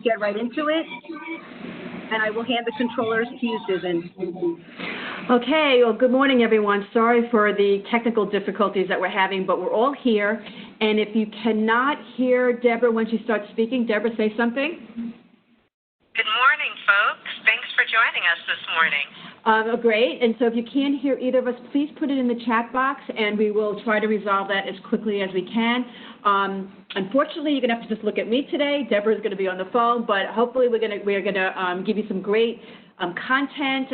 get right into it, and I will hand the controllers to you, Susan. Okay, well, good morning, everyone. Sorry for the technical difficulties that we're having, but we're all here. And if you cannot hear Deborah when she starts speaking, Deborah, say something. Good morning, folks. Thanks for joining us this morning. Great. And so if you can't hear either of us, please put it in the chat box, and we will try to resolve that as quickly as we can. Unfortunately, you're going to have to just look at me today. Deborah is going to be on the phone, but hopefully we're going to give you some great content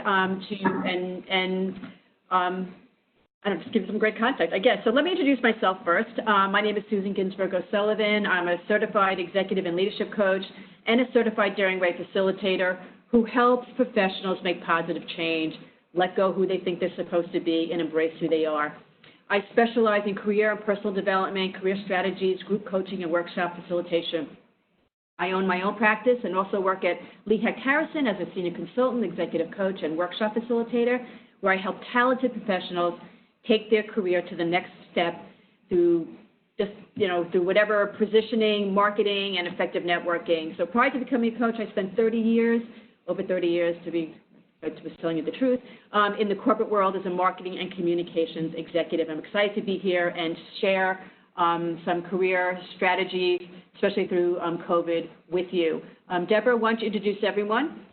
just give you some great content, I guess. So let me introduce myself first. My name is Susan Ginsberg-O'Sullivan. I'm a certified executive and leadership coach and a certified daring rate facilitator who helps professionals make positive change, let go who they think they're supposed to be, and embrace who they are. I specialize in career and personal development, career strategies, group coaching, and workshop facilitation. I own my own practice and also work at Lee Hecht Harrison as a senior consultant, executive coach, and workshop facilitator, where I help talented professionals take their career to the next step through through whatever positioning, marketing, and effective networking. So prior to becoming a coach, I spent over 30 years to be telling you the truth, in the corporate world as a marketing and communications executive. I'm excited to be here and share some career strategies, especially through COVID, with you. Deborah, why don't you introduce everyone?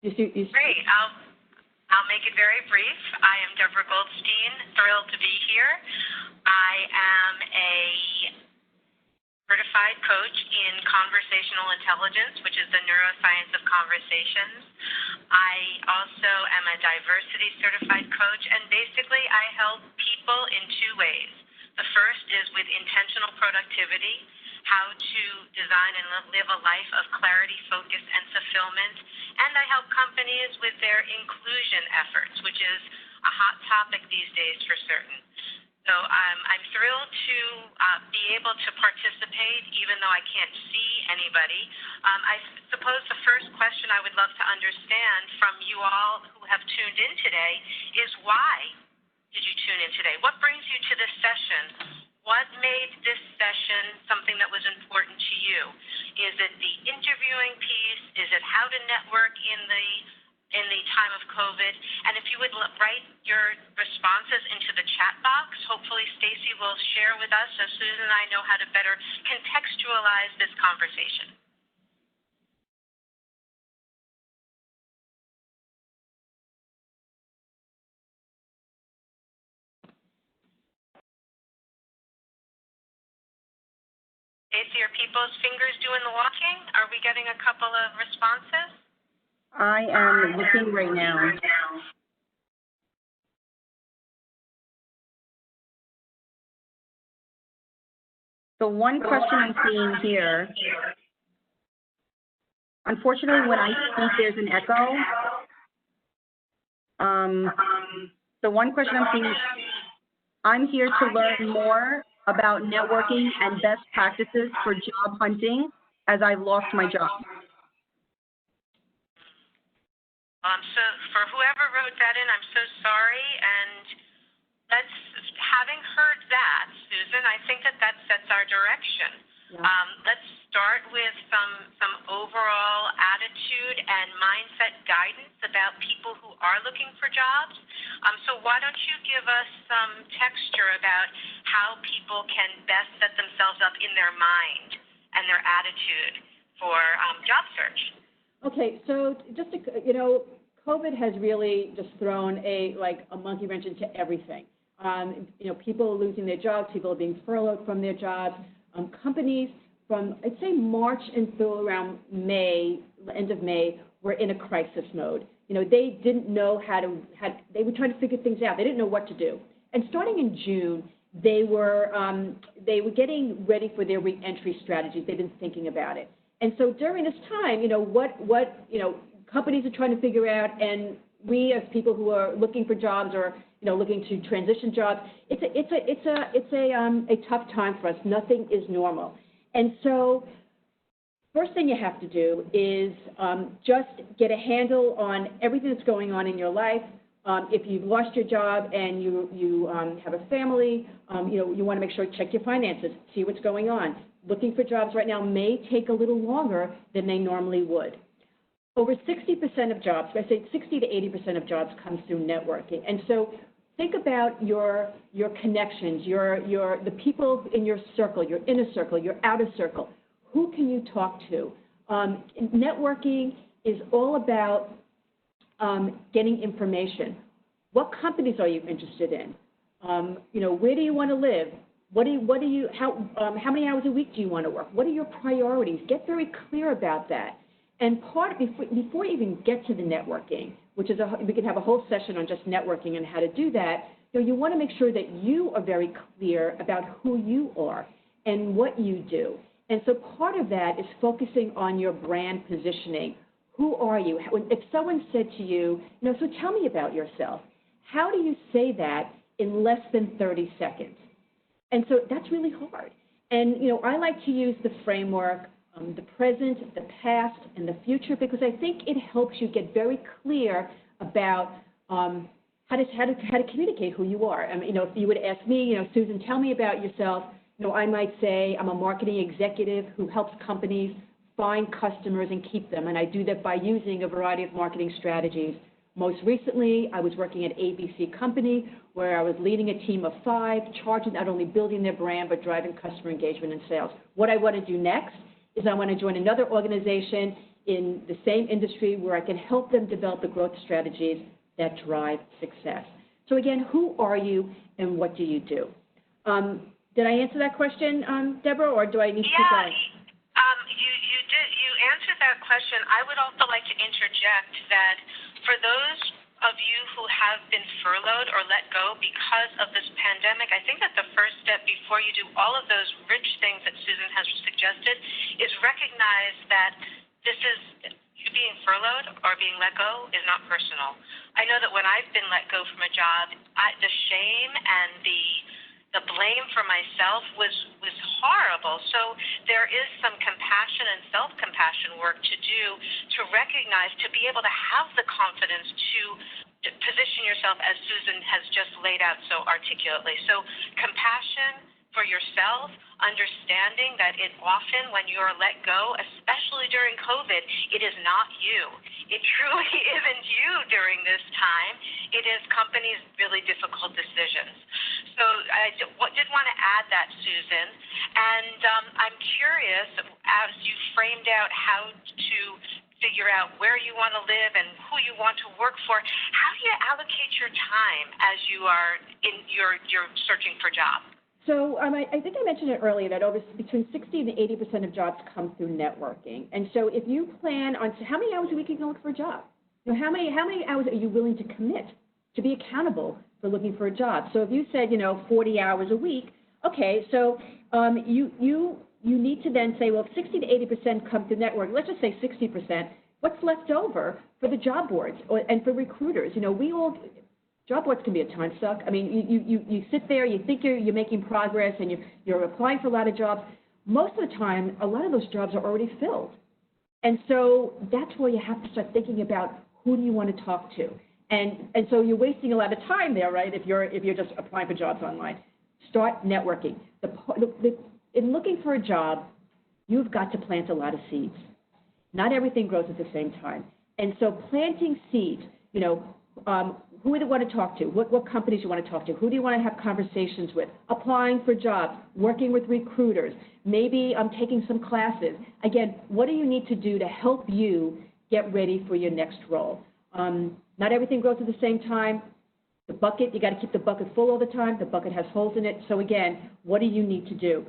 Great. I'll make it very brief. I am Deborah Goldstein, thrilled to be here. I am a certified coach in conversational intelligence, which is the neuroscience of conversations. I also am a diversity certified coach, and basically I help people in two ways. The first is with intentional productivity, how to design and live a life of clarity, focus, and fulfillment. And I help companies with their inclusion efforts, which is a hot topic these days for certain. So I'm thrilled to be able to participate, even though I can't see anybody. I suppose the first question I would love to understand from you all who have tuned in today is, why did you tune in today? What brings you to this session? What made this session something that was important to you? Is it the interviewing piece? Is it how to network in the time of COVID? And if you would write your responses into the chat box, hopefully Stacy will share with us so Susan and I know how to better contextualize this conversation. Stacy, are people's fingers doing the walking? Are we getting a couple of responses? I am looking right now. The one question I'm seeing here, unfortunately, when I speak, there's an echo. The one question I'm seeing is, I'm here to learn more about networking and best practices for job hunting as I've lost my job. So for whoever wrote that in, I'm so sorry. And having heard that, Susan, I think that sets our direction. Yeah. Let's start with some overall attitude and mindset guidance about people who are looking for jobs. So why don't you give us some texture about how people can best set themselves up in their mind and their attitude for job search? Okay, so just to, COVID has really just thrown a monkey wrench into everything. People losing their jobs, people being furloughed from their jobs. Companies from, I'd say, March until around May, end of May, were in a crisis mode. They didn't know they were trying to figure things out. They didn't know what to do. And starting in June, they were getting ready for their reentry strategies. They've been thinking about it. And so during this time, what companies are trying to figure out, and we as people who are looking for jobs or looking to transition jobs, it's a tough time for us. Nothing is normal. And so first thing you have to do is just get a handle on everything that's going on in your life. If you've lost your job and you have a family, you want to make sure check your finances, see what's going on. looking for jobs right now may take a little longer than they normally would. Over 60% of jobs, I say 60 to 80% of jobs comes through networking. And so think about your connections, the people in your circle, your inner circle, your outer circle. Who can you talk to? Networking is all about getting information. What companies are you interested in? Where do you want to live? How many hours a week do you want to work? What are your priorities? Get very clear about that. And before you even get to the networking, which is we can have a whole session on just networking and how to do that, you want to make sure that you are very clear about who you are and what you do. And so part of that is focusing on your brand positioning. Who are you? If someone said to you, so tell me about yourself, how do you say that in less than 30 seconds? And so that's really hard. And, I like to use the framework, the present, the past, and the future, because I think it helps you get very clear about how to communicate who you are. I mean, if you would ask me, Susan, tell me about yourself, I might say I'm a marketing executive who helps companies find customers and keep them, and I do that by using a variety of marketing strategies. Most recently, I was working at ABC Company, where I was leading a team of 5, charged with not only building their brand, but driving customer engagement and sales. What I want to do next is I want to join another organization in the same industry where I can help them develop the growth strategies that drive success. So again, who are you and what do you do? Did I answer that question, Deborah, or do I need to keep going? You answered that question. I would also like to interject that for those of you who have been furloughed or let go because of this pandemic, I think that the first step before you do all of those rich things that Susan has suggested is recognize that this is, you being furloughed or being let go is not personal. I know that when I've been let go from a job, the shame and the blame for myself was horrible. So there is some compassion and self-compassion work to do to recognize, to be able to have the confidence to position yourself as Susan has just laid out so articulately. So compassion for yourself, understanding that it often when you're let go, especially during COVID, it is not you. It truly isn't you during this time. It is companies' really difficult decisions. So I did want to add that, Susan. And I'm curious, as you framed out how to figure out where you want to live and who you want to work for, how do you allocate your time as you are in you're searching for jobs? So I think I mentioned it earlier that between 60 and 80% of jobs come through networking. And so if you plan on how many hours a week are you going to look for a job? How many hours are you willing to commit to be accountable for looking for a job? So if you said 40 hours a week, okay, so you need to then say, well, if 60 to 80% come through network, let's just say 60%. What's left over for the job boards and for recruiters? Job boards can be a time suck. I mean, you sit there, you think you're making progress, and you're applying for a lot of jobs. Most of the time, a lot of those jobs are already filled. And so that's where you have to start thinking about who do you want to talk to. And so you're wasting a lot of time there, right, if you're just applying for jobs online. Start networking. In looking for a job, you've got to plant a lot of seeds. Not everything grows at the same time. And so planting seeds, who do you want to talk to? What companies you want to talk to? Who do you want to have conversations with? Applying for jobs, working with recruiters, maybe taking some classes. Again, what do you need to do to help you get ready for your next role? Not everything grows at the same time. The bucket, you got to keep the bucket full all the time. The bucket has holes in it. So again, what do you need to do?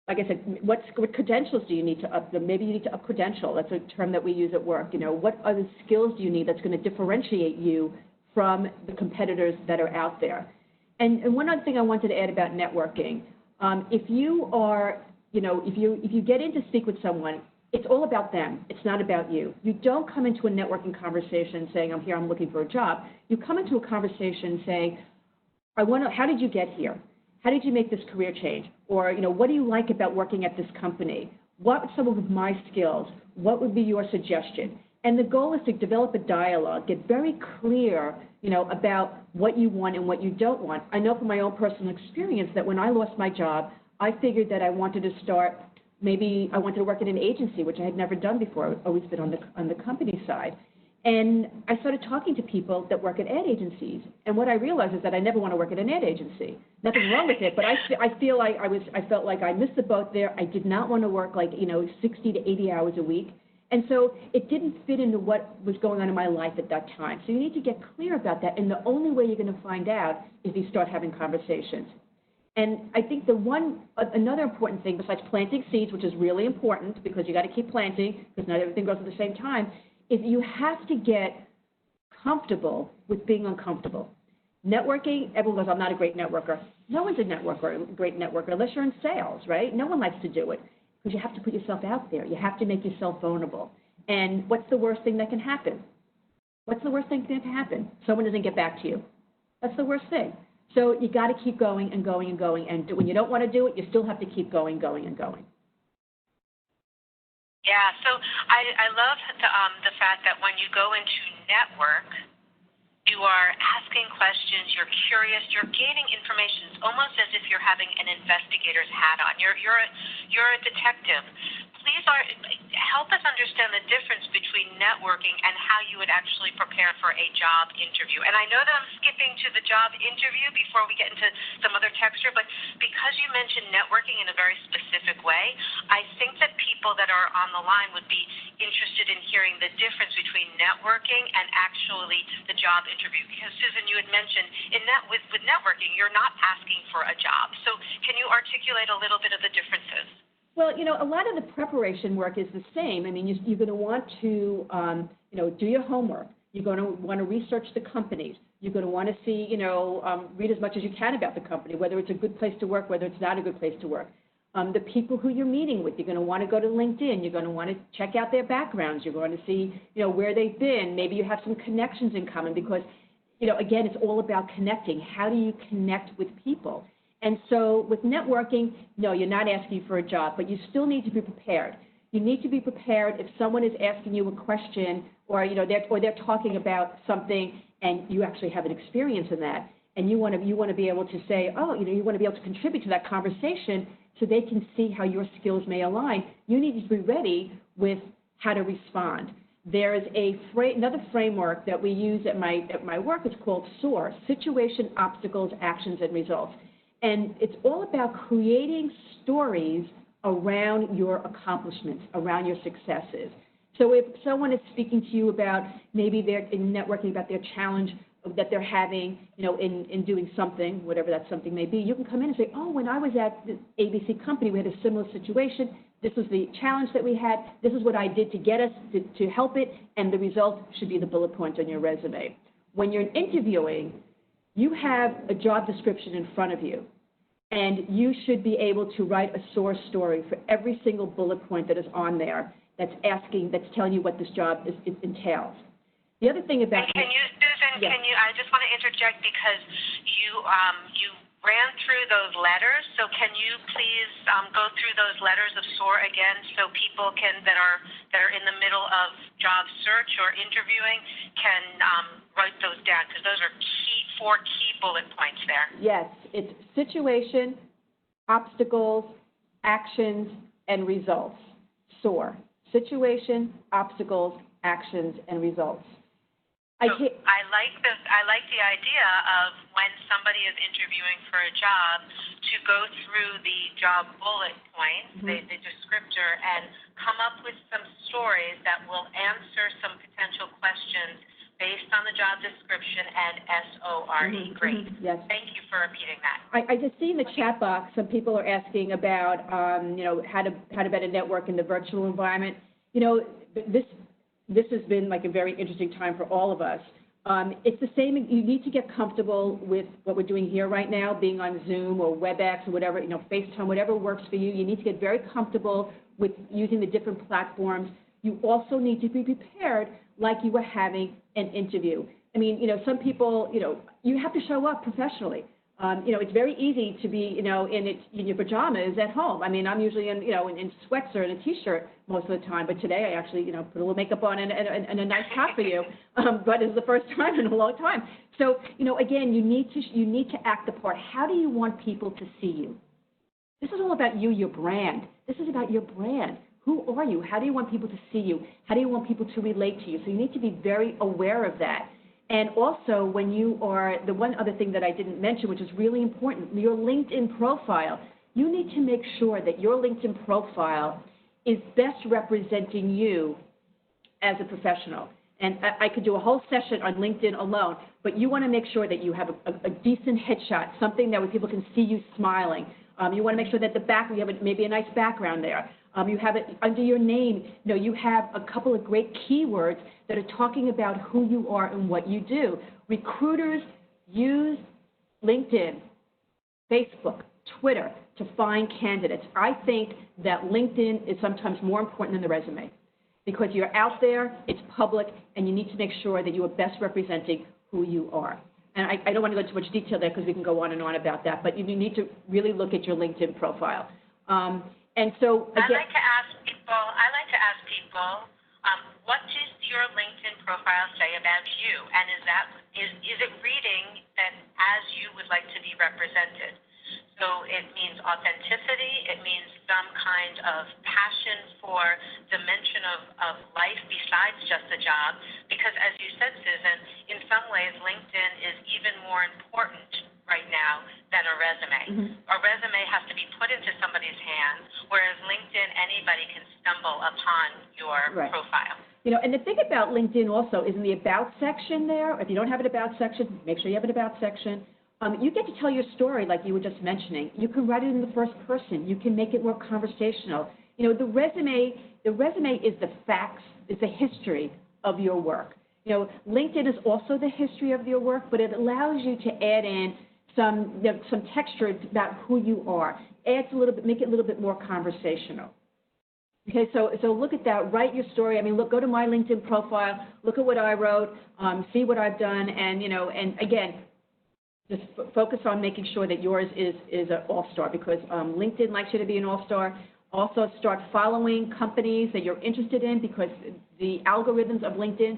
Like I said, what credentials do you need to up? Maybe you need to up credential. That's a term that we use at work. What other skills do you need that's going to differentiate you from the competitors that are out there? And one other thing I wanted to add about networking, if you are, if you get in to speak with someone, it's all about them. It's not about you. You don't come into a networking conversation saying, I'm here, I'm looking for a job. You come into a conversation saying, how did you get here? How did you make this career change? Or, what do you like about working at this company? What are some of my skills? What would be your suggestion? And the goal is to develop a dialogue, get very clear, about what you want and what you don't want. I know from my own personal experience that when I lost my job, I figured that I wanted to start, maybe I wanted to work at an agency, which I had never done before. I've always been on the company side. And I started talking to people that work at ad agencies. And what I realized is that I never want to work at an ad agency. Nothing wrong with it, but I felt like I missed the boat there. I did not want to work 60 to 80 hours a week. And so it didn't fit into what was going on in my life at that time. So you need to get clear about that. And the only way you're going to find out is if you start having conversations. And I think another important thing besides planting seeds, which is really important because you got to keep planting because not everything grows at the same time, is you have to get comfortable with being uncomfortable. Networking, everyone goes, I'm not a great networker. No one's a great networker unless you're in sales, right? No one likes to do it because you have to put yourself out there. You have to make yourself vulnerable. And what's the worst thing that can happen? What's the worst thing that can happen? Someone doesn't get back to you. That's the worst thing. So you got to keep going and going and going. And when you don't want to do it, you still have to keep going, going and going. Yeah, so I love the fact that when you go into network, you are asking questions, you're curious, you're gaining information. It's almost as if you're having an investigator's hat on. You're a detective. Please help us understand the difference between networking and how you would actually prepare for a job interview. And I know that I'm skipping to the job interview before we get into some other texture, but because you mentioned networking in a very specific way, I think that people that are on the line would be interested in hearing the difference between networking and actually the job interview. Because, Susan, you had mentioned with networking, you're not asking for a job. So can you articulate a little bit of the differences? Well, a lot of the preparation work is the same. I mean, you're going to want to, do your homework. You're going to want to research the companies. You're going to want to see, read as much as you can about the company, whether it's a good place to work, whether it's not a good place to work. The people who you're meeting with, you're going to want to go to LinkedIn. You're going to want to check out their backgrounds. You're going to see, where they've been. Maybe you have some connections in common because, again, it's all about connecting. How do you connect with people? And so with networking, no, you're not asking for a job, but you still need to be prepared. You need to be prepared if someone is asking you a question or, they're talking about something and you actually have an experience in that. And you want to be able to say, you want to be able to contribute to that conversation so they can see how your skills may align. You need to be ready with how to respond. There is another framework that we use at my work. It's called Soar, Situation, Obstacles, Actions, and Results. And it's all about creating stories around your accomplishments, around your successes. So if someone is speaking to you about maybe they're in networking about their challenge that they're having, in doing something, whatever that something may be, you can come in and say, when I was at the ABC company, we had a similar situation. This was the challenge that we had. This is what I did to get us to help it, and the result should be the bullet point on your resume. When you're interviewing, you have a job description in front of you, and you should be able to write a Soar story for every single bullet point that is on there that's telling you what this job entails. The other thing about Susan, yes. I just want to interject because you ran through those letters, so can you please go through those letters of SOAR again so people that are in the middle of job search or interviewing can write those down, because those are four key bullet points there. Yes, it's situation, obstacles, actions, and results. SOAR, situation, obstacles, actions, and results. I like this. I like the idea of when somebody is interviewing for a job to go through the job bullet points, the descriptor, and come up with some stories that will answer some potential questions based on the job description and SORE. Great. Yes. Thank you for repeating that. I just see in the chat box some people are asking about how to better network in the virtual environment. This has been like a very interesting time for all of us. It's the same. You need to get comfortable with what we're doing here right now, being on Zoom or WebEx or whatever, FaceTime, whatever works for you. You need to get very comfortable with using the different platforms. You also need to be prepared like you were having an interview. I mean, some people, you have to show up professionally. It's very easy to be, in your pajamas at home. I mean, I'm usually in sweats or in a T-shirt most of the time, but today I actually, put a little makeup on and a nice hat for you. But it's the first time in a long time. So, again, you need to act the part. How do you want people to see you? This is all about you, your brand. This is about your brand. Who are you? How do you want people to see you? How do you want people to relate to you? So you need to be very aware of that. And also, when you are, the one other thing that I didn't mention, which is really important, your LinkedIn profile. You need to make sure that your LinkedIn profile is best representing you as a professional. And I could do a whole session on LinkedIn alone, but you want to make sure that you have a decent headshot, something that where people can see you smiling. You want to make sure that the back, you have maybe a nice background there. You have it under your name. You know, you have a couple of great keywords that are talking about who you are and what you do. Recruiters use LinkedIn, Facebook, Twitter to find candidates. I think that LinkedIn is sometimes more important than the resume because you're out there, it's public, and you need to make sure that you are best representing who you are. And I don't want to go into much detail there because we can go on and on about that, but you need to really look at your LinkedIn profile. And so again, I like to ask people, what does your LinkedIn profile say about you? And is it reading that as you would like to be represented? So it means authenticity, it means some kind of passion for dimension of life besides just a job, because as you said, Susan, in some ways LinkedIn is even more important right now than a resume. Mm-hmm. A resume has to be put into somebody's hands, whereas LinkedIn, anybody can stumble upon your profile. You know, and the thing about LinkedIn also is in the About section there. If you don't have an About section, make sure you have an About section. You get to tell your story like you were just mentioning. You can write it in the first person. You can make it more conversational. You know, the resume is the facts, is the history of your work. You know, LinkedIn is also the history of your work, but it allows you to add in some texture about who you are. Adds a little bit, make it a little bit more conversational. Okay, so look at that, write your story. I mean, look, go to my LinkedIn profile, look at what I wrote, see what I've done, and, you know, and again, just focus on making sure that yours is an all-star because LinkedIn likes you to be an all-star. Also start following companies that you're interested in because the algorithms of LinkedIn,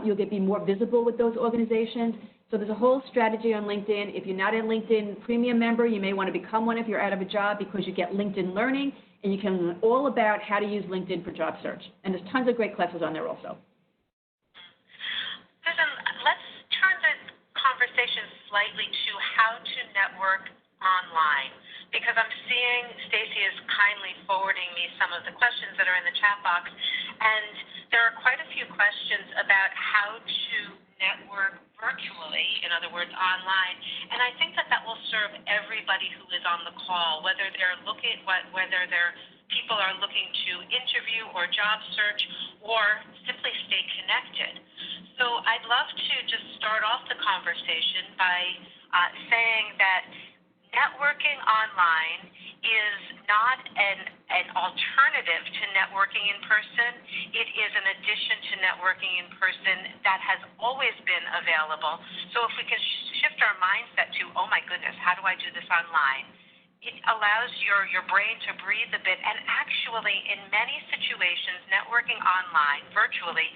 you'll be more visible with those organizations. So there's a whole strategy on LinkedIn. If you're not a LinkedIn premium member, you may want to become one if you're out of a job because you get LinkedIn Learning and you can learn all about how to use LinkedIn for job search. And there's tons of great classes on there also. Susan, let's turn the conversation slightly to how to network online, because I'm seeing Stacy is kindly forwarding me some of the questions that are in the chat box, and there are quite a few questions about how to network virtually, in other words, online, and I think that will serve everybody who is on the call, whether people are looking to interview or job search or simply stay connected. So I'd love to just start off the conversation by saying that networking online is not an alternative to networking in person. It is an addition to networking in person that has always been available. So if we can shift our mindset to, oh my goodness, how do I do this online? It allows your brain to breathe a bit, and actually in many situations, networking online, virtually,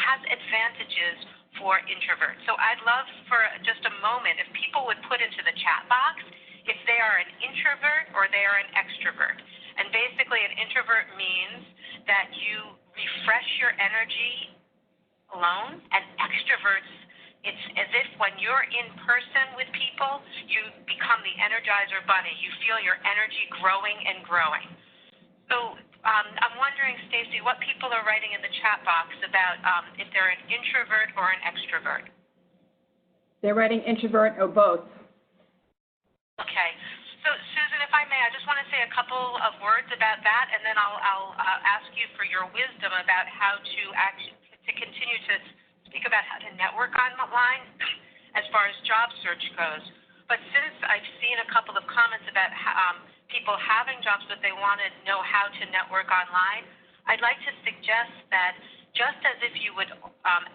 has advantages for introverts. So I'd love for just a moment if people would put into the chat box if they are an introvert or they are an extrovert. And basically an introvert means that you refresh your energy alone, and extroverts, it's as if when you're in person with people, you become the Energizer Bunny. You feel your energy growing and growing. So I'm wondering, Stacy, what people are writing in the chat box about if they're an introvert or an extrovert. They're writing introvert or both. Okay. So, Susan, if I may, I just want to say a couple of words about that, and then I'll ask you for your wisdom about how to continue to speak about how to network online as far as job search goes. But since I've seen a couple of comments about people having jobs but they want to know how to network online, I'd like to suggest that just as if you would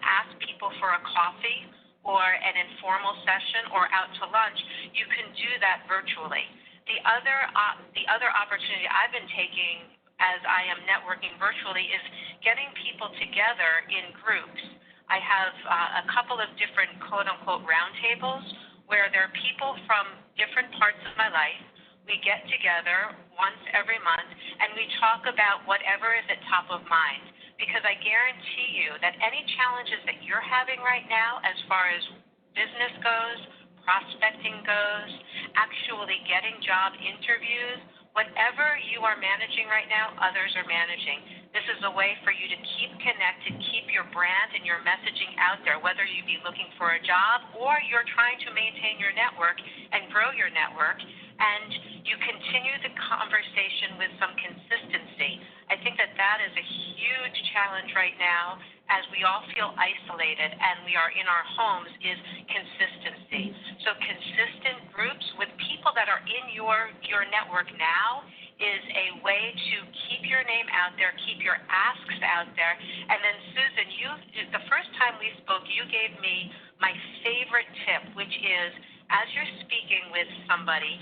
ask people for a coffee or an informal session or out to lunch, you can do that virtually. The other opportunity I've been taking as I am networking virtually is getting people together in groups. I have a couple of different quote-unquote roundtables where there are people from different parts of my life we get together once every month and we talk about whatever is at top of mind. Because I guarantee you that any challenges that you're having right now as far as business goes, prospecting goes, actually getting job interviews, whatever you are managing right now, others are managing. This is a way for you to keep connected, keep your brand and your messaging out there, whether you be looking for a job or you're trying to maintain your network and grow your network, and you continue the conversation with some consistency. I think that that is a huge challenge right now as we all feel isolated and we are in our homes is consistency. So consistent groups with people that are in your network now is a way to keep your name out there, keep your asks out there. And then Susan, the first time we spoke, you gave me my favorite tip, which is as you're speaking with somebody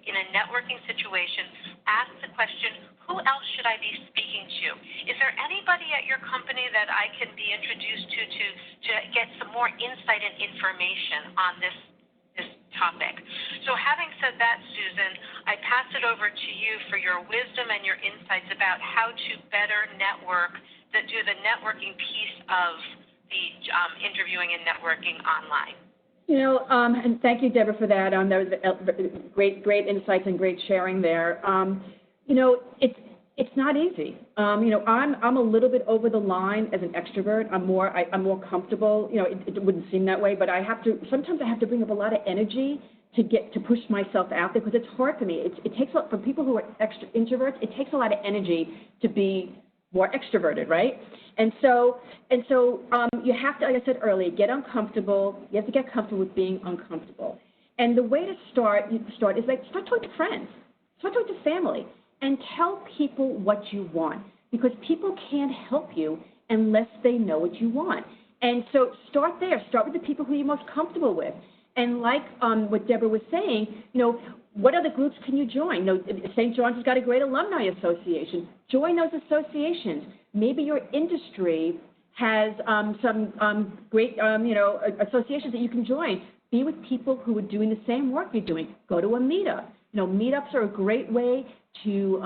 in a networking situation, ask the question, who else should I be speaking to? Is there anybody at your company that I can be introduced to get some more insight and information on this topic? So having said that, Susan, I pass it over to you for your wisdom and your insights about how to better network, do the networking piece of the interviewing and networking online. And thank you, Deborah, for that. That was great insights and great sharing there. It's not easy. I'm a little bit over the line as an extrovert. I'm more comfortable. It wouldn't seem that way, but sometimes I have to bring up a lot of energy to push myself out there because it's hard for me. It takes for people who are introverts. It takes a lot of energy to be more extroverted, right? And so you have to, like I said earlier, get uncomfortable. You have to get comfortable with being uncomfortable. And the way to start is start talking to friends, start talking to family, and tell people what you want because people can't help you unless they know what you want. And so start there. Start with the people who you're most comfortable with. And like what Deborah was saying, what other groups can you join? St. John's has got a great alumni association. Join those associations. Maybe your industry has some great, associations that you can join. Be with people who are doing the same work you're doing. Go to a meetup. Meetups are a great way to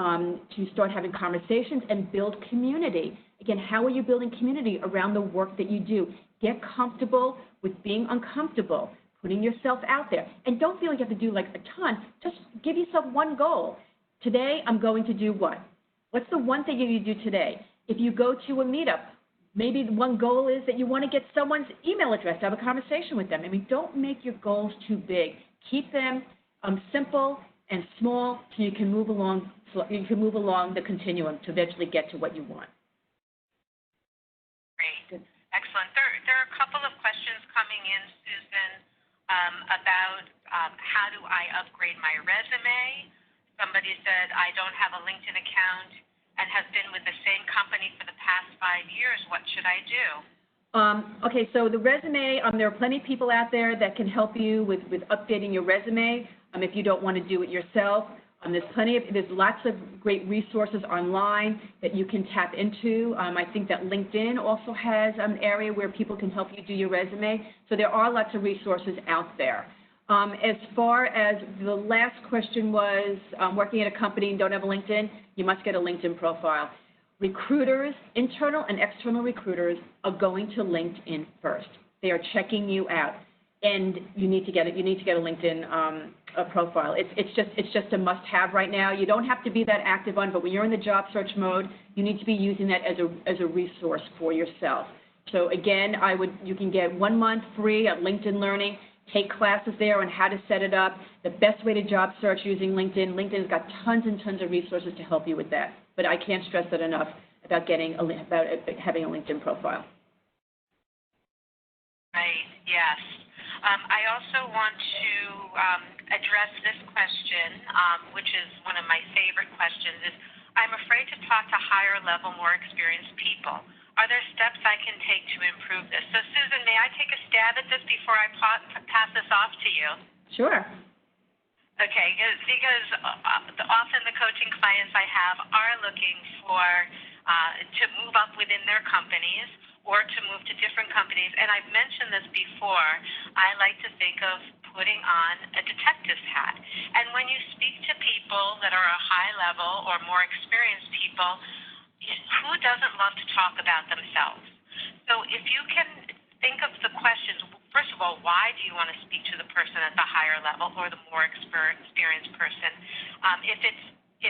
start having conversations and build community. Again, how are you building community around the work that you do? Get comfortable with being uncomfortable, putting yourself out there. And don't feel like you have to do like a ton. Just give yourself one goal. Today, I'm going to do what? What's the one thing you do today? If you go to a meetup, maybe the one goal is that you want to get someone's email address to have a conversation with them. Don't make your goals too big. Keep them simple and small so you can move along the continuum to eventually get to what you want. Great. Excellent. There are a couple of questions coming in, Susan, about how do I upgrade my resume. Somebody said, I don't have a LinkedIn account and have been with the same company for the past 5 years. What should I do? Okay, so the resume, there are plenty of people out there that can help you with updating your resume if you don't want to do it yourself. There's lots of great resources online that you can tap into. I think that LinkedIn also has an area where people can help you do your resume. So there are lots of resources out there. As far as the last question was, working at a company and don't have a LinkedIn, you must get a LinkedIn profile. Recruiters, internal and external recruiters, are going to LinkedIn first. They are checking you out, and you need to get it. You need to get a LinkedIn profile. It's just a must-have right now. You don't have to be that active on, but when you're in the job search mode, you need to be using that as a resource for yourself. So again, you can get 1 month free at LinkedIn Learning. Take classes there on how to set it up. The best way to job search using LinkedIn. LinkedIn's got tons and tons of resources to help you with that. But I can't stress that enough about having a LinkedIn profile. Right. Yes. I also want to address this question, which is one of my favorite questions, is I'm afraid to talk to higher level, more experienced people. Are there steps I can take to improve this? So, Susan, may I take a stab at this before I pass this off to you? Sure. Okay, because often the coaching clients I have are looking for to move up within their companies, or to move to different companies. And I've mentioned this before, I like to think of putting on a detective's hat. And when you speak to people that are a high level or more experienced people, who doesn't love to talk about themselves? So if you can think of the questions, first of all, why do you want to speak to the person at the higher level or the more experienced person? If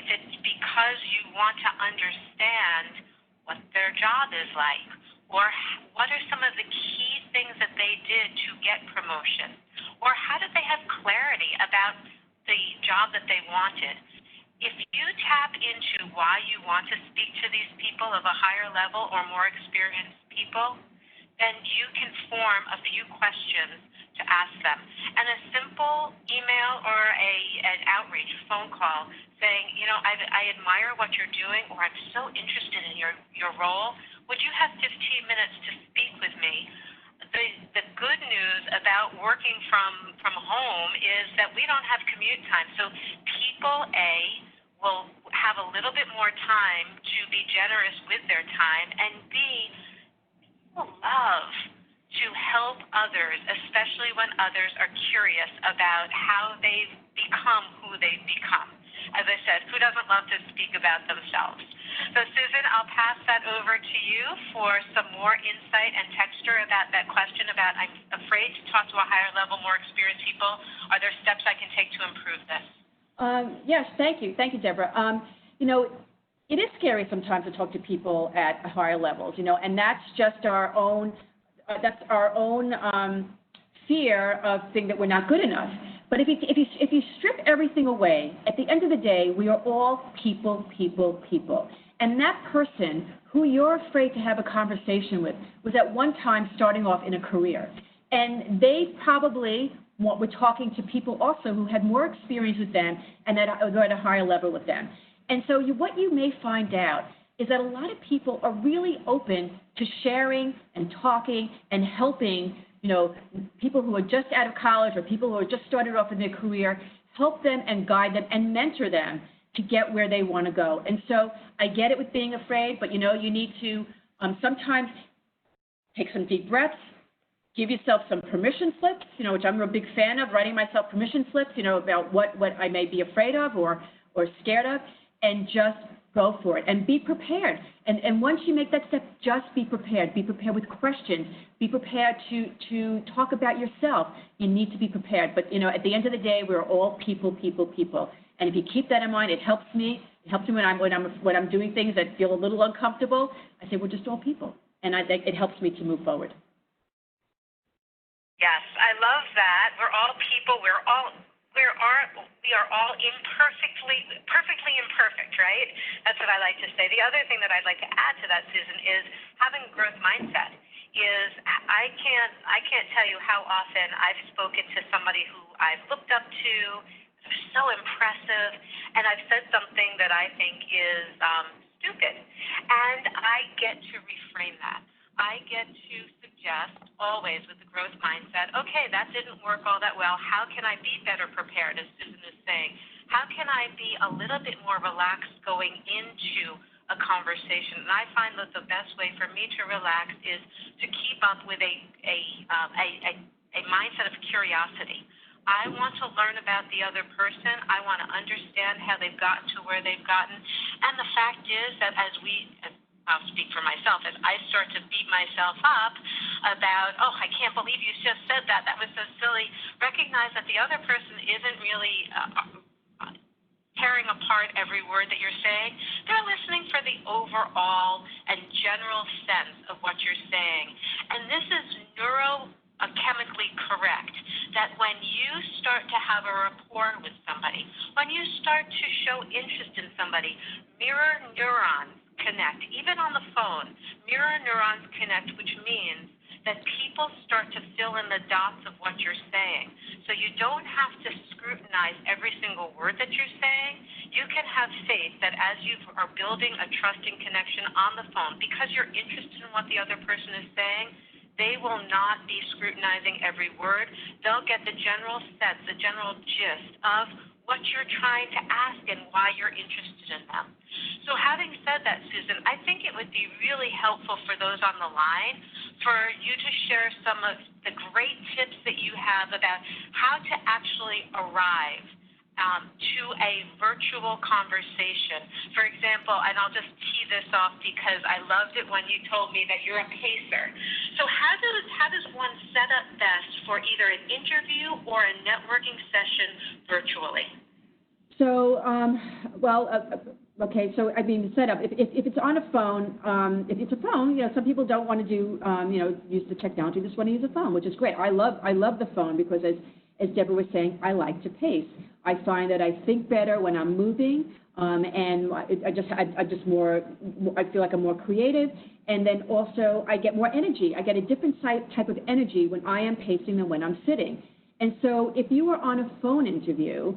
it's because you want to understand what their job is like, or what are some of the key things that they did to get promotion, or how did they have clarity about the job that they wanted. If you tap into why you want to speak to these people of a higher level or more experienced people, then you can form a few questions to ask them. And a simple email or an outreach, phone call, saying, I admire what you're doing, or I'm so interested in your role. Would you have 15 minutes to speak with me? The good news about working from home is that we don't have commute time. So people, A, will have a little bit more time to be generous with their time, and B, people love to help others, especially when others are curious about how they've become who they've become. As I said, who doesn't love to speak about themselves? So, Susan, I'll pass that over to you for some more insight and texture about that question about, I'm afraid to talk to a higher level, more experienced people. Are there steps I can take to improve this? Yes, thank you. Thank you, Deborah. It is scary sometimes to talk to people at higher levels, and that's just our own fear of thinking that we're not good enough. But if you strip everything away, at the end of the day, we are all people. And that person who you're afraid to have a conversation with was at one time starting off in a career. And they probably were talking to people also who had more experience with them and that are at a higher level with them. And so what you may find out is that a lot of people are really open to sharing and talking and helping, people who are just out of college or people who are just started off in their career, help them and guide them and mentor them to get where they want to go. And so I get it with being afraid, but, you need to sometimes take some deep breaths, give yourself some permission slips, which I'm a big fan of, writing myself permission slips, about what I may be afraid of or scared of, and just go for it and be prepared. And once you make that step, just be prepared. Be prepared with questions. Be prepared to talk about yourself. You need to be prepared. But, at the end of the day, we're all people. And if you keep that in mind, it helps me. It helps me when I'm doing things that feel a little uncomfortable. I say we're just all people, and I think it helps me to move forward. Yes, I love that. We're all people. We are all perfectly imperfect, right? That's what I like to say. The other thing that I'd like to add to that, Susan, is having a growth mindset. I can't tell you how often I've spoken to somebody who I've looked up to, they're so impressive, and I've said something that I think is stupid, and I get to reframe that. I get to suggest always with the growth mindset, okay, that didn't work all that well. How can I be better prepared, as Susan is saying? How can I be a little bit more relaxed going into a conversation? And I find that the best way for me to relax is to keep up with a mindset of curiosity. I want to learn about the other person. I want to understand how they've gotten to where they've gotten. And the fact is that I'll speak for myself, as I start to beat myself up about, I can't believe you just said that. That was so silly. Recognize that the other person isn't really tearing apart every word that you're saying. They're listening for the overall and general sense of what you're saying. And this is neurochemically correct, that when you start to have a rapport with somebody, when you start to show interest in somebody, mirror neurons connect. Even on the phone, mirror neurons connect, which means that people start to fill in the dots of what you're saying. So you don't have to scrutinize every single word that you're saying. You can have faith that as you are building a trusting connection on the phone, because you're interested in what the other person is saying, they will not be scrutinizing every word. They'll get the general sense, the general gist of what you're trying to ask and why you're interested in them. So having said that, Susan, I think it would be really helpful for those on the line for you to share some of the great tips that you have about how to actually arrive to a virtual conversation. For example, and I'll just tee this off because I loved it when you told me that you're a pacer. So how does one set up best for either an interview or a networking session virtually? So, okay, so I mean, set up, if it's on a phone, if it's a phone, some people don't want to do, use the technology, just want to use a phone, which is great. I love the phone because as Deborah was saying, I like to pace. I find that I think better when I'm moving, and I feel like I'm more creative, and then also I get more energy. I get a different type of energy when I am pacing than when I'm sitting. And so if you are on a phone interview,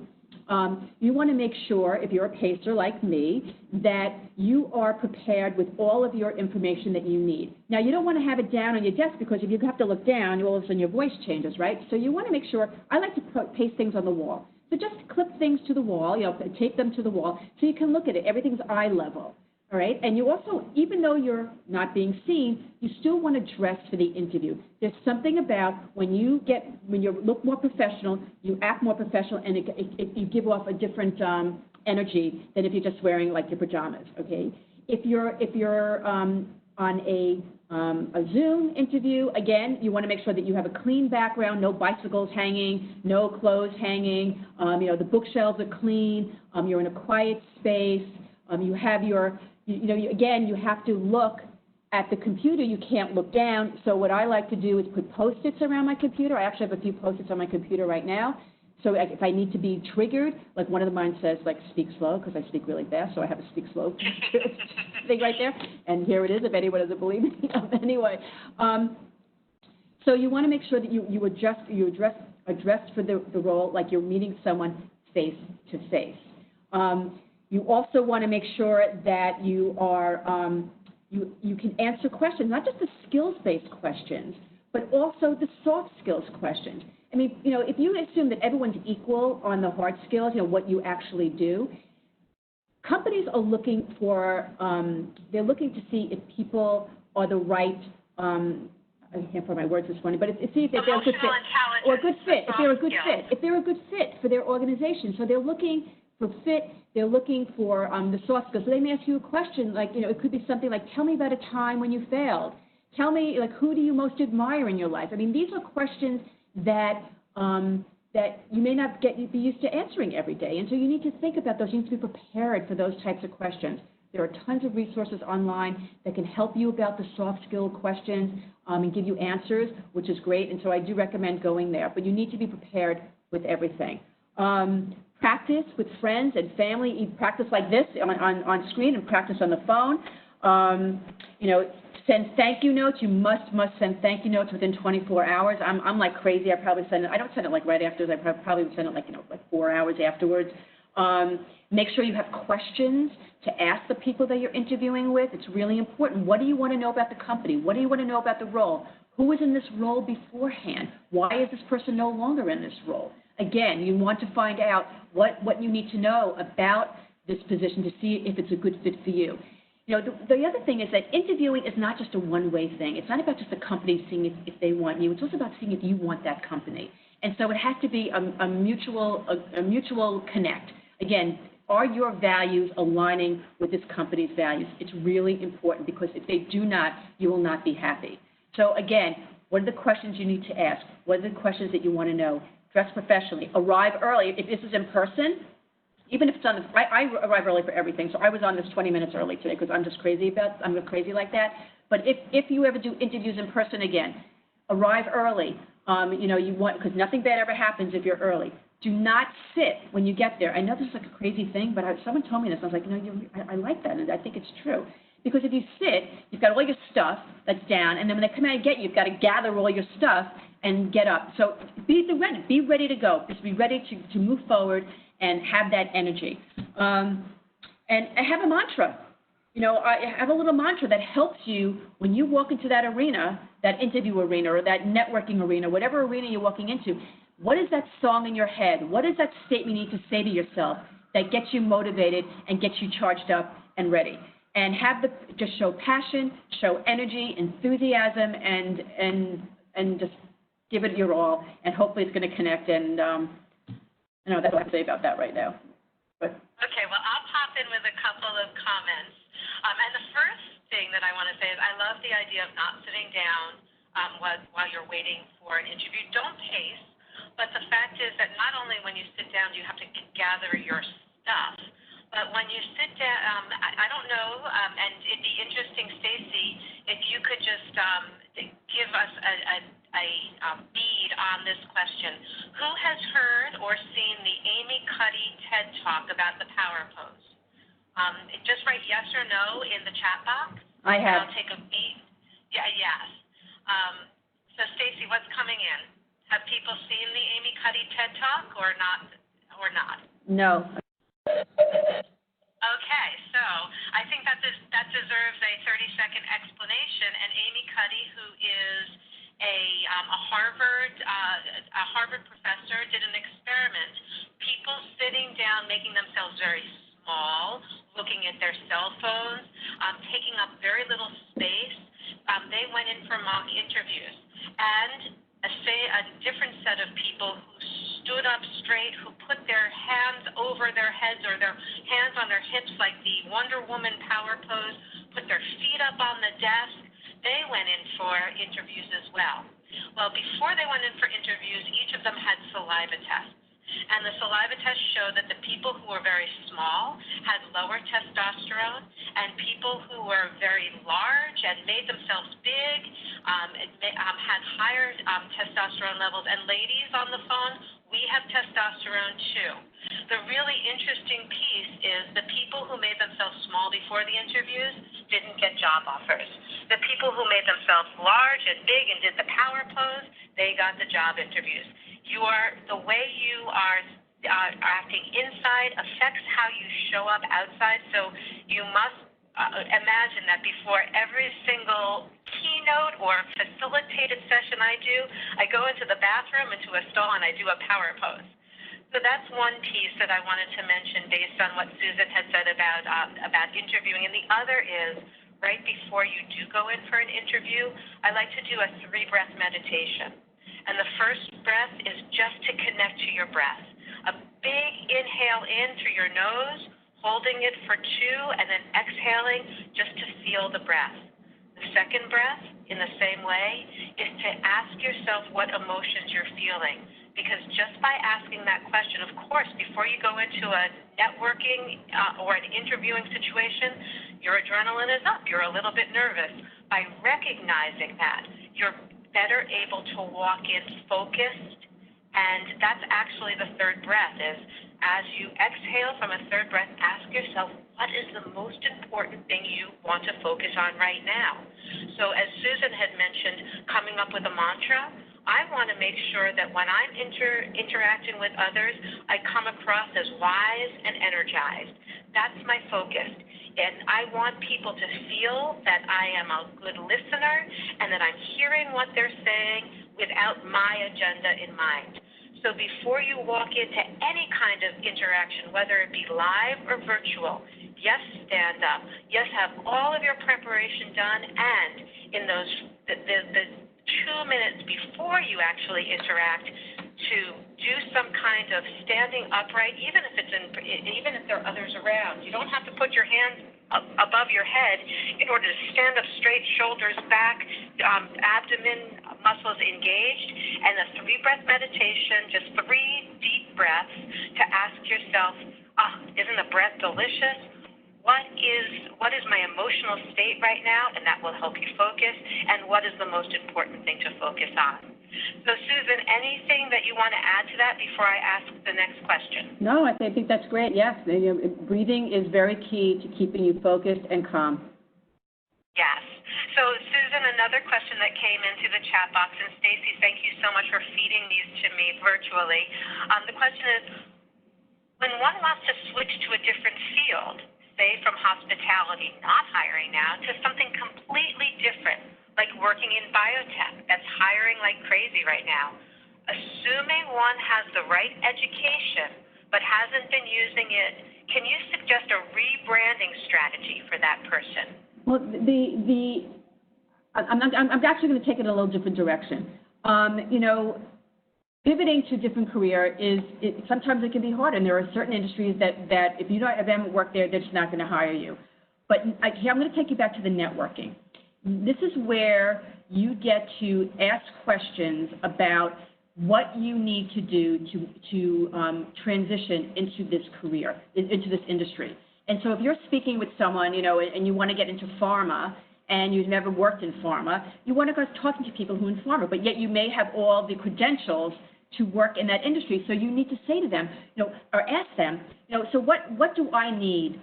you want to make sure, if you're a pacer like me, that you are prepared with all of your information that you need. Now, you don't want to have it down on your desk because if you have to look down, all of a sudden your voice changes, right? So you want to make sure, I like to paste things on the wall. So just clip things to the wall, tape them to the wall so you can look at it. Everything's eye level, all right? And you also, even though you're not being seen, you still want to dress for the interview. There's something about when you look more professional, you act more professional, and you give off a different energy than if you're just wearing like your pajamas, okay? If you're on a Zoom interview, again, you want to make sure that you have a clean background, no bicycles hanging, no clothes hanging, the bookshelves are clean, you're in a quiet space, you have your, again, you have to look at the computer, you can't look down. So what I like to do is put Post-its around my computer. I actually have a few Post-its on my computer right now. So if I need to be triggered, like one of mine says, like, speak slow, because I speak really fast, so I have a speak slow thing right there. And here it is, if anyone doesn't believe me. Anyway, so you want to make sure that you address for the role like you're meeting someone face to face. You also want to make sure that you are you can answer questions, not just the skills-based questions, but also the soft skills questions. I mean, if you assume that everyone's equal on the hard skills, what you actually do, companies are looking for, they're looking to see if people are the right, I can't find my words this morning, but see if they're a good fit, or a good fit, if they're a good fit for their organization. So they're looking for fit, they're looking for the soft skills. So they may ask you a question like, it could be something like, tell me about a time when you failed. Tell me, like, who do you most admire in your life? I mean, these are questions that that you may not be used to answering every day. And so you need to think about those. You need to be prepared for those types of questions. There are tons of resources online that can help you about the soft skill questions and give you answers, which is great. And so I do recommend going there. But you need to be prepared with everything. Practice with friends and family. Practice like this on screen and practice on the phone. Send thank you notes. You must send thank you notes within 24 hours. I'm like crazy. I probably send it. I don't send it like right after. I probably send it like 4 hours afterwards. Make sure you have questions to ask the people that you're interviewing with. It's really important. What do you want to know about the company? What do you want to know about the role? Who was in this role beforehand? Why is this person no longer in this role? Again, you want to find out what you need to know about this position to see if it's a good fit for you. The other thing is that interviewing is not just a one-way thing. It's not about just the company seeing if they want you. It's also about seeing if you want that company. And so it has to be a mutual connect. Again, are your values aligning with this company's values? It's really important because if they do not, you will not be happy. So again, what are the questions you need to ask? What are the questions that you want to know? Dress professionally. Arrive early. If this is in person, even if it's on I arrive early for everything, so I was on this 20 minutes early today because I'm just crazy like that. But if you ever do interviews in person again, arrive early. You want, because nothing bad ever happens if you're early. Do not sit when you get there. I know this is like a crazy thing, but someone told me this. I was like, I like that, and I think it's true. Because if you sit, you've got all your stuff that's down, and then when they come out and get you, you've got to gather all your stuff and get up. So be ready to go. Just be ready to move forward and have that energy. And I have a mantra. I have a little mantra that helps you when you walk into that arena, that interview arena or that networking arena, whatever arena you're walking into. What is that song in your head? What is that statement you need to say to yourself that gets you motivated and gets you charged up and ready? And just show passion, show energy, enthusiasm, and just give it your all, and hopefully it's going to connect. And that's what I have to say about that right now. But okay, well, I'll pop in with a couple of comments. And the first thing that I want to say is I love the idea of not sitting down while you're waiting for an interview. Don't pace, but the fact is that not only when you sit down do you have to gather your stuff, but when you sit down, I don't know, and it'd be interesting, Stacy, if you could just give us a bead on this question. Who has heard or seen the Amy Cuddy TED Talk about the power pose? Just write yes or no in the chat box. I have. I'll take a beat. Yeah, yes. So, Stacy, what's coming in? Have people seen the Amy Cuddy TED Talk or not? No. Okay, so I think that deserves a 30-second explanation. And Amy Cuddy, who is a Harvard professor, did an experiment. People sitting down, making themselves very small, looking at their cell phones, taking up very little space. They went in for mock interviews, and a different set of people who stood up straight, who put their hands over their heads or their hands on their hips like the Wonder Woman power pose, put their feet up on the desk, they went in for interviews as well. Well, before they went in for interviews, each of them had saliva tests. And the saliva tests showed that the people who were very small had lower testosterone, and people who were very large and made themselves big had higher testosterone levels. And ladies on the phone, we have testosterone too. The really interesting piece is the people who made themselves small before the interviews didn't get job offers. The people who made themselves large and big and did the power pose, they got the job interviews. The way you are acting inside affects how you show up outside, so you must imagine that before every single keynote or facilitated session I go into the bathroom, into a stall, and I do a power pose. So that's one piece that I wanted to mention based on what Susan had said about interviewing. And the other is, right before you do go in for an interview, I like to do a 3-breath meditation. And the first breath is just to connect to your breath. A big inhale in through your nose, holding it for 2, and then exhaling just to feel the breath. The second breath, in the same way, is to ask yourself what emotions you're feeling. Because just by asking that question, of course, before you go into a networking or an interviewing situation, your adrenaline is up. You're a little bit nervous. By recognizing that, you're better able to walk in focused, and that's actually the third breath is as you exhale from a third breath, ask yourself, what is the most important thing you want to focus on right now? So as Susan had mentioned, coming up with a mantra, I want to make sure that when I'm interacting with others, I come across as wise and energized. That's my focus. And I want people to feel that I am a good listener and that I'm hearing what they're saying without my agenda in mind. So before you walk into any kind of interaction, whether it be live or virtual, yes, stand up. Yes, have all of your preparation done, and in those the 2 minutes before you actually interact, to do some kind of standing upright, even if there are others around. You don't have to put your hands above your head in order to stand up straight, shoulders back, abdomen muscles engaged, and a 3-breath meditation, just 3 deep breaths to ask yourself, isn't the breath delicious? What is my emotional state right now? And that will help you focus. And what is the most important thing to focus on? So, Susan, anything that you want to add to that before I ask the next question? No, I think that's great. Yes, breathing is very key to keeping you focused and calm. Yes. So, Susan, another question that came into the chat box, and Stacy, thank you so much for feeding these to me virtually. The question is, when one wants to switch to a different field, say from hospitality, not hiring now, to something completely different, like working in biotech, that's hiring like crazy right now, assuming one has the right education but hasn't been using it, can you suggest a rebranding strategy for that person? Well, I'm actually going to take it in a little different direction. You know, pivoting to a different career sometimes it can be hard, and there are certain industries that if you haven't worked there, they're just not going to hire you. But I'm going to take you back to the networking. This is where you get to ask questions about what you need to do to transition into this career, into this industry. And so if you're speaking with someone, you know, and you want to get into pharma, and you've never worked in pharma, you want to go talking to people who are in pharma, but yet you may have all the credentials to work in that industry. So you need to say to them, you know, or ask them, you know, so what do I need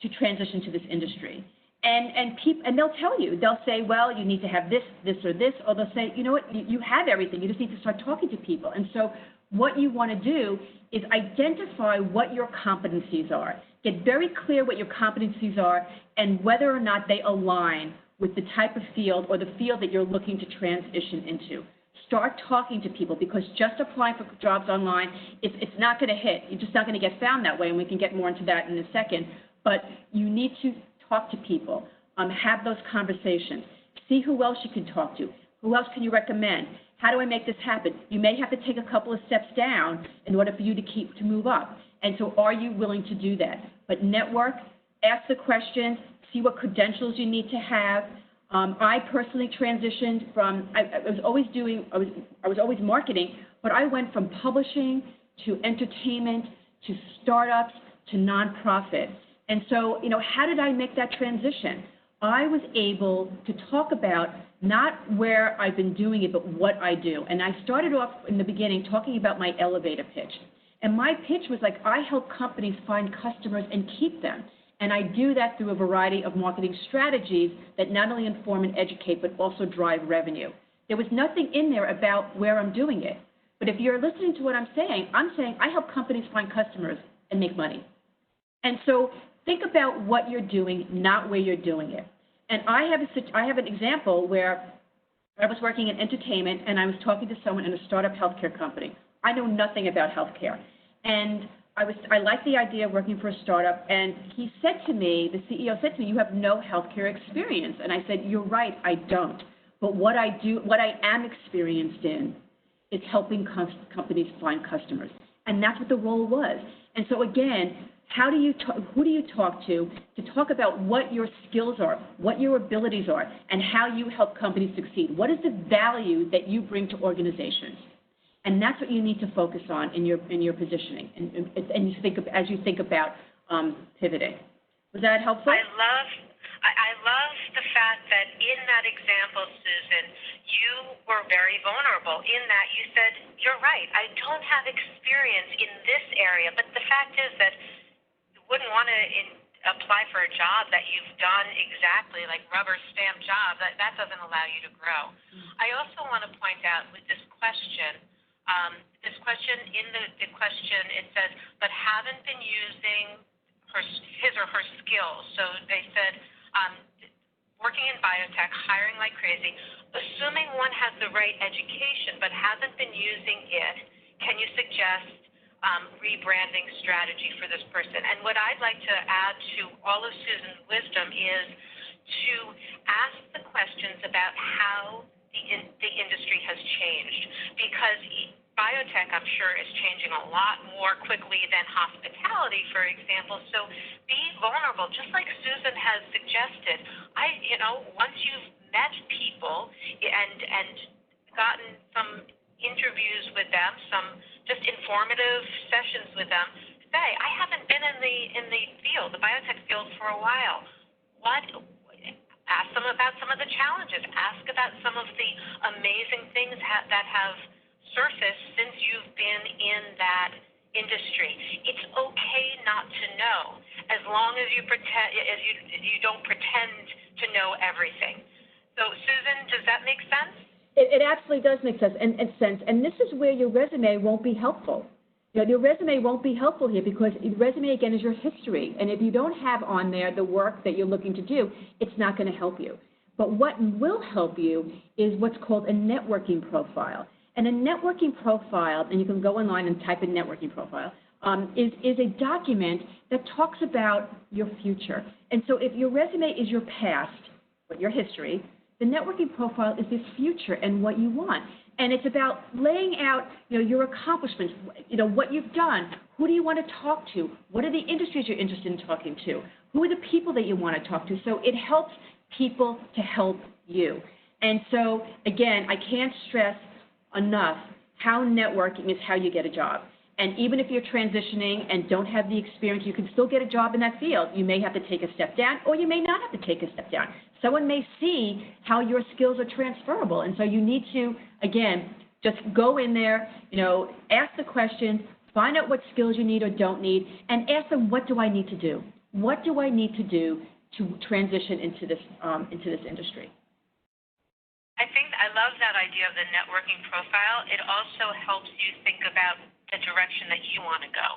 to transition to this industry? And they'll tell you. They'll say, well, you need to have this, or this, or they'll say, you know what, you have everything. You just need to start talking to people. And so what you want to do is identify what your competencies are. Get very clear what your competencies are and whether or not they align with the type of field or the field that you're looking to transition into. Start talking to people, because just applying for jobs online, it's not going to hit. You're just not going to get found that way, and we can get more into that in a second. But you need to talk to people, have those conversations, see who else you can talk to, who else can you recommend, how do I make this happen? You may have to take a couple of steps down in order for you to move up. And so are you willing to do that? But network, ask the questions, see what credentials you need to have. I personally transitioned from, I was always marketing, but I went from publishing to entertainment to startups to nonprofit. And so, you know, how did I make that transition? I was able to talk about not where I've been doing it, but what I do. And I started off in the beginning talking about my elevator pitch. And my pitch was like, I help companies find customers and keep them. And I do that through a variety of marketing strategies that not only inform and educate, but also drive revenue. There was nothing in there about where I'm doing it. But if you're listening to what I'm saying I help companies find customers and make money. And so think about what you're doing, not where you're doing it. And I have an example where I was working in entertainment, and I was talking to someone in a startup healthcare company. I know nothing about healthcare. And I liked the idea of working for a startup, and he said to me, the CEO said to me, you have no healthcare experience. And I said, you're right, I don't. But what I am experienced in is helping companies find customers. And that's what the role was. And so again, who do you talk to talk about what your skills are, what your abilities are, and how you help companies succeed? What is the value that you bring to organizations? And that's what you need to focus on in your positioning, and as you think about pivoting. Was that helpful? I love the fact that in that example, Susan, you were very vulnerable in that you said, you're right, I don't have experience in this area, but the fact is that you wouldn't want to apply for a job that you've done exactly, like rubber stamp job, that doesn't allow you to grow. I also want to point out with this question, in the question, it says, but haven't been using his or her skills. So they said, working in biotech, hiring like crazy, assuming one has the right education but hasn't been using it, can you suggest rebranding strategy for this person? And what I'd like to add to all of Susan's wisdom is to ask the questions about how the industry has changed, because biotech, I'm sure, is changing a lot more quickly than hospitality, for example. So be vulnerable, just like Susan has suggested. Once you've met people and gotten some interviews with them, some just informative sessions with them, say, I haven't been in the field, the biotech field, for a while. Ask them about some of the challenges. Ask about some of the amazing things that have surfaced since you've been in that industry. It's okay not to know, as long as you don't pretend to know everything. So, Susan, does that make sense? It absolutely does make sense. And this is where your resume won't be helpful. Your resume won't be helpful here, because the resume, again, is your history. And if you don't have on there the work that you're looking to do, it's not going to help you. But what will help you is what's called a networking profile. And a networking profile, and you can go online and type in networking profile, is a document that talks about your future. And so if your resume is your past, but your history, the networking profile is this future and what you want. And it's about laying out, your accomplishments, what you've done. Who do you want to talk to? What are the industries you're interested in talking to? Who are the people that you want to talk to? So it helps people to help you. And so, again, I can't stress enough how networking is how you get a job. And even if you're transitioning and don't have the experience, you can still get a job in that field. You may have to take a step down, or you may not have to take a step down. Someone may see how your skills are transferable. And so you need to, again, just go in there, ask the questions, find out what skills you need or don't need, and ask them, what do I need to do? What do I need to do to transition into this industry? I love that idea of the networking profile. It also helps you think about the direction that you want to go.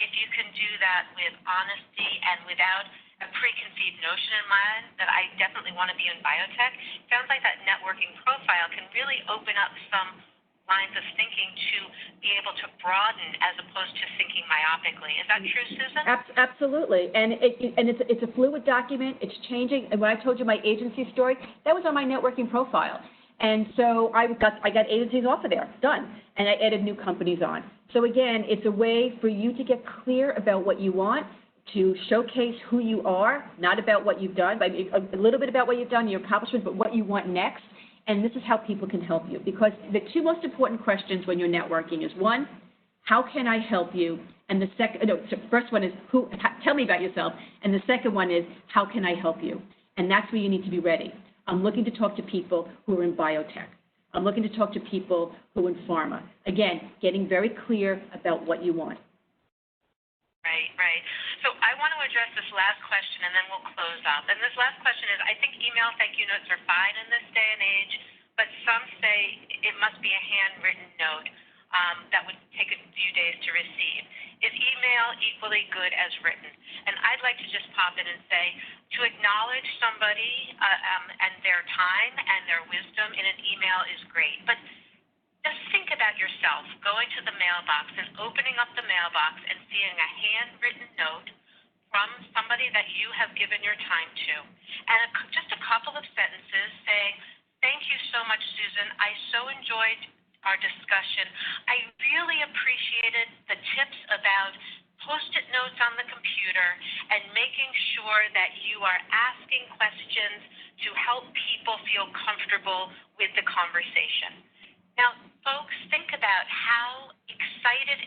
If you can do that with honesty and without a preconceived notion in mind that I definitely want to be in biotech, it sounds like that networking profile can really open up some lines of thinking to be able to broaden as opposed to thinking myopically. Is that true, Susan? Absolutely. And it's a fluid document. It's changing. And when I told you my agency story, that was on my networking profile. And so I got agencies off of there, done. And I added new companies on. So again, it's a way for you to get clear about what you want, to showcase who you are, not about what you've done, but a little bit about what you've done, your accomplishments, but what you want next. And this is how people can help you. Because the two most important questions when you're networking is, one, how can I help you? And the first one is, tell me about yourself. And the second one is, how can I help you? And that's where you need to be ready. I'm looking to talk to people who are in biotech. I'm looking to talk to people who are in pharma. Again, getting very clear about what you want. Right. So I want to address this last question, and then we'll close up. And this last question is, I think email thank you notes are fine in this day and age, but some say it must be a handwritten note that would take a few days to receive. Is email equally good as written? And I'd like to just pop in and say, to acknowledge somebody and their time and their wisdom in an email is great. But just think about yourself going to the mailbox and opening up the mailbox and seeing a handwritten note from somebody that you have given your time to. And just a couple of sentences saying, thank you so much, Susan. I so enjoyed our discussion. I really appreciated the tips about Post-it notes on the computer and making sure that you are asking questions to help people feel comfortable with the conversation. Now, folks, think about how exciting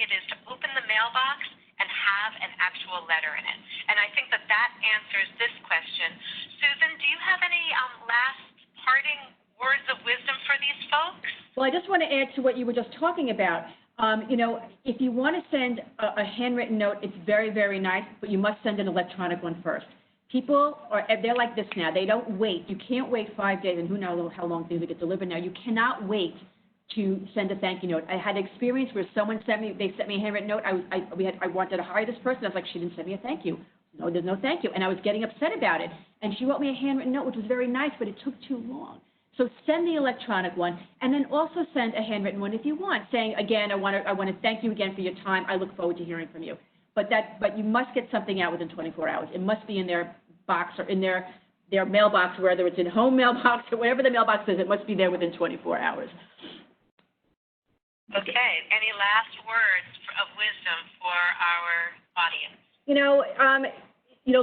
it is to open the mailbox and have an actual letter in it. And I think that answers this question. Susan, do you have any last parting words of wisdom for these folks? Well, I just want to add to what you were just talking about. If you want to send a handwritten note, it's very, very nice, but you must send an electronic one first. They're like this now. They don't wait. You can't wait 5 days, and who knows how long things will get delivered now. You cannot wait to send a thank you note. I had experience where someone sent me a handwritten note. I wanted to hire this person. I was like, she didn't send me a thank you. No, there's no thank you. And I was getting upset about it. And she wrote me a handwritten note, which was very nice, but it took too long. So send the electronic one, and then also send a handwritten one if you want, saying, again, I want to thank you again for your time. I look forward to hearing from you. But you must get something out within 24 hours. It must be in their box or in their mailbox, whether it's in home mailbox or whatever the mailbox is. It must be there within 24 hours. Okay. Any last words of wisdom for our audience?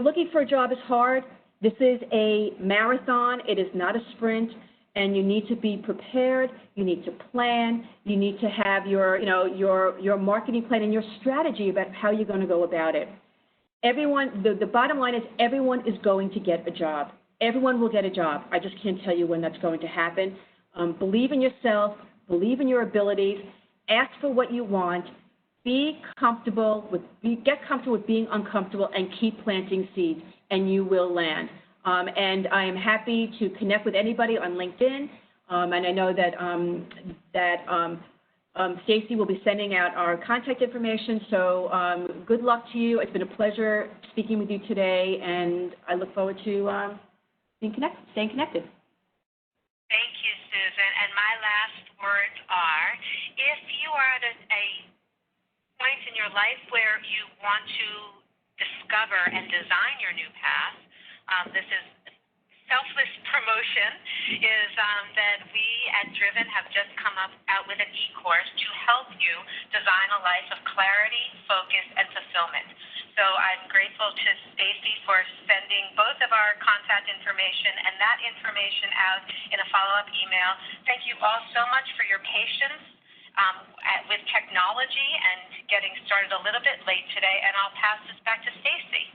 Looking for a job is hard. This is a marathon. It is not a sprint. And you need to be prepared. You need to plan. You need to have your marketing plan and your strategy about how you're going to go about it. Everyone, the bottom line is everyone is going to get a job. Everyone will get a job. I just can't tell you when that's going to happen. Believe in yourself. Believe in your abilities. Ask for what you want. Get comfortable with being uncomfortable and keep planting seeds, and you will land. And I am happy to connect with anybody on LinkedIn, and I know that Stacy will be sending out our contact information, so good luck to you. It's been a pleasure speaking with you today, and I look forward to staying connected. Thank you, Susan. And my last word your life where you want to discover and design your new path, this is selfless promotion, is that we at Driven have just come out with an e-course to help you design a life of clarity, focus, and fulfillment. So I'm grateful to Stacy for sending both of our contact information and that information out in a follow-up email. Thank you all so much for your patience with technology and getting started a little bit late today, and I'll pass this back to Stacy.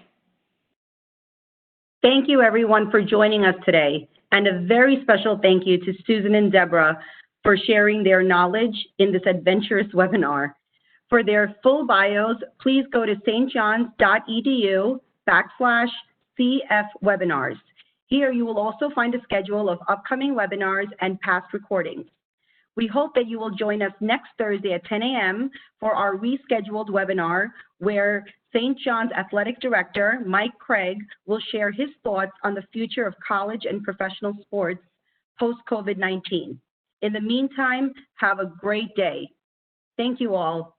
Thank you, everyone, for joining us today. And a very special thank you to Susan and Deborah for sharing their knowledge in this adventurous webinar. For their full bios, please go to stjohns.edu/cfwebinars. Here you will also find a schedule of upcoming webinars and past recordings. We hope that you will join us next Thursday at 10 a.m. for our rescheduled webinar, where St. John's Athletic Director, Mike Craig, will share his thoughts on the future of college and professional sports post-COVID-19. In the meantime, have a great day. Thank you all.